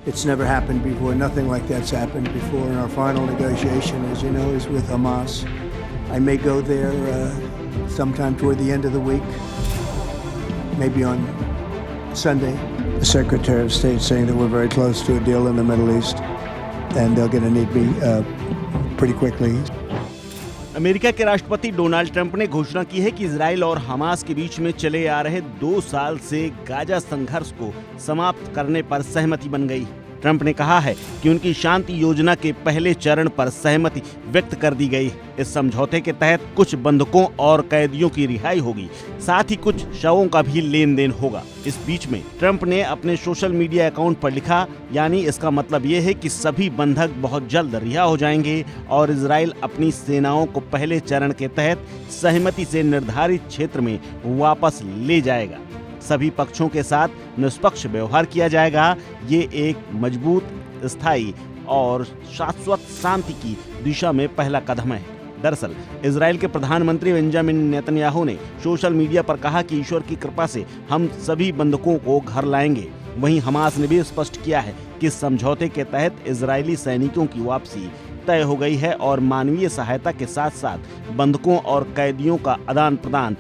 It's never happened before. Nothing like that's happened before. And our final negotiation, as you know, is with Hamas. I may go there sometime toward the end of the week, maybe on Sunday. The Secretary of State saying that we're very close to a deal in the Middle East, and they're going to need me pretty quickly. America के राष्ट्रपति Donald Trump ने घोषणा की है कि Israel और Hamas के बीच में चले आ रहे 2 साल से गाजा संघर्ष को समाप्त करने पर सहमति बन गई। ट्रंप ने कहा है कि उनकी शांति योजना के पहले चरण पर सहमति व्यक्त कर दी गई। इस समझौते के तहत कुछ बंधकों और कैदियों की रिहाई होगी, साथ ही कुछ शवों का भी लेन देन होगा। इस बीच में ट्रंप ने अपने सोशल मीडिया अकाउंट पर लिखा, यानी इसका मतलब ये है कि सभी बंधक बहुत जल्द रिहा हो जाएंगे और इजराइल अपनी सेनाओं को पहले चरण के तहत सहमति से निर्धारित क्षेत्र में वापस ले जाएगा। सभी पक्षों के साथ निष्पक्ष व्यवहार किया जाएगा। ये एक मजबूत, स्थायी और शाश्वत शांति की दिशा में पहला कदम है। दरअसल इजराइल के प्रधानमंत्री बेंजामिन नेतन्याहू ने सोशल मीडिया पर कहा कि ईश्वर की कृपा से हम सभी बंधकों को घर लाएंगे। वहीं हमास ने भी स्पष्ट किया है कि समझौते के तहत इजरायली सैनिकों की वापसी तय हो गई है और मानवीय सहायता के साथ साथ बंधकों और कैदियों का आदान प्रदान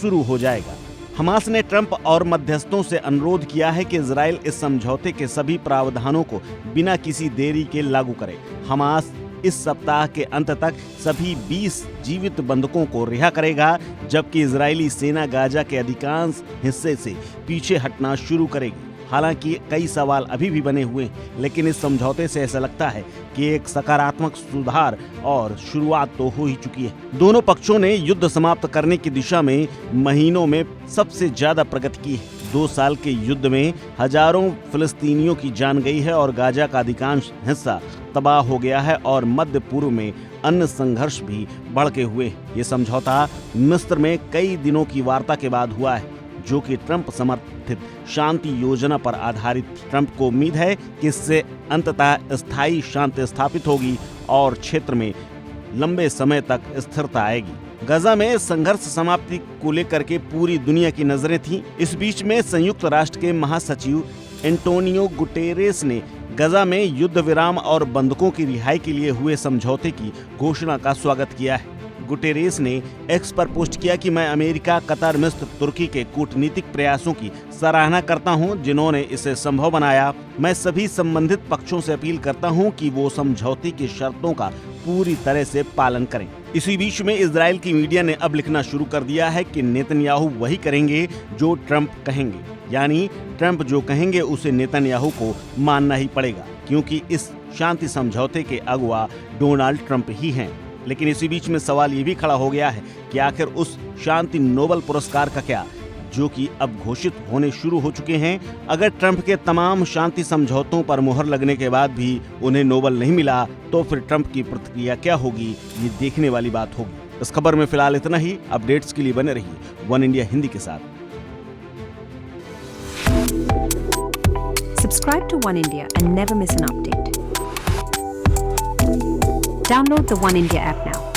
शुरू हो जाएगा। हमास ने ट्रंप और मध्यस्थों से अनुरोध किया है कि इजराइल इस समझौते के सभी प्रावधानों को बिना किसी देरी के लागू करे। हमास इस सप्ताह के अंत तक सभी 20 जीवित बंधकों को रिहा करेगा, जबकि इजरायली सेना गाजा के अधिकांश हिस्से से पीछे हटना शुरू करेगी। हालांकि कई सवाल अभी भी बने हुए हैं, लेकिन इस समझौते से ऐसा लगता है कि एक सकारात्मक सुधार और शुरुआत तो हो ही चुकी है। दोनों पक्षों ने युद्ध समाप्त करने की दिशा में महीनों में सबसे ज्यादा प्रगति की है। 2 साल के युद्ध में हजारों फिलिस्तीनियों की जान गई है और गाजा का अधिकांश हिस्सा तबाह हो गया है और मध्य पूर्व में अन्य संघर्ष भी भड़के हुए। ये समझौता मिस्र में कई दिनों की वार्ता के बाद हुआ है, जो कि ट्रंप समर्थित शांति योजना पर आधारित थी। ट्रंप को उम्मीद है कि इससे अंततः स्थायी शांति स्थापित होगी और क्षेत्र में लंबे समय तक स्थिरता आएगी। गाजा में संघर्ष समाप्ति को लेकर के पूरी दुनिया की नजरें थीं। इस बीच में संयुक्त राष्ट्र के महासचिव एंटोनियो गुटेरेस ने गाजा में युद्ध विराम और बंधकों की रिहाई के लिए हुए समझौते की घोषणा का स्वागत किया है। गुटेरेस ने एक्स पर पोस्ट किया कि मैं अमेरिका, कतर, मिस्र, तुर्की के कूटनीतिक प्रयासों की सराहना करता हूं, जिन्होंने इसे संभव बनाया। मैं सभी संबंधित पक्षों से अपील करता हूं कि वो समझौते की शर्तों का पूरी तरह से पालन करें। इसी बीच में इजराइल की मीडिया ने अब लिखना शुरू कर दिया है कि नेतन्याहू वही करेंगे जो ट्रंप कहेंगे, यानी ट्रंप जो कहेंगे उसे नेतन्याहू को मानना ही पड़ेगा, क्योंकि इस शांति समझौते के अगुवा डोनाल्ड ट्रंप ही हैं। लेकिन इसी बीच में सवाल ये भी खड़ा हो गया है कि आखिर उस शांति नोबेल पुरस्कार का क्या, जो कि अब घोषित होने शुरू हो चुके हैं। अगर ट्रंप के तमाम शांति समझौतों पर मुहर लगने के बाद भी उन्हें नोबेल नहीं मिला, तो फिर ट्रंप की प्रतिक्रिया क्या होगी, ये देखने वाली बात होगी। इस खबर में फिलहाल इतना ही। अपडेट्स के लिए बने रहिए वन इंडिया हिंदी के साथ। Subscribe to One India and never miss an update. Download the One India app now.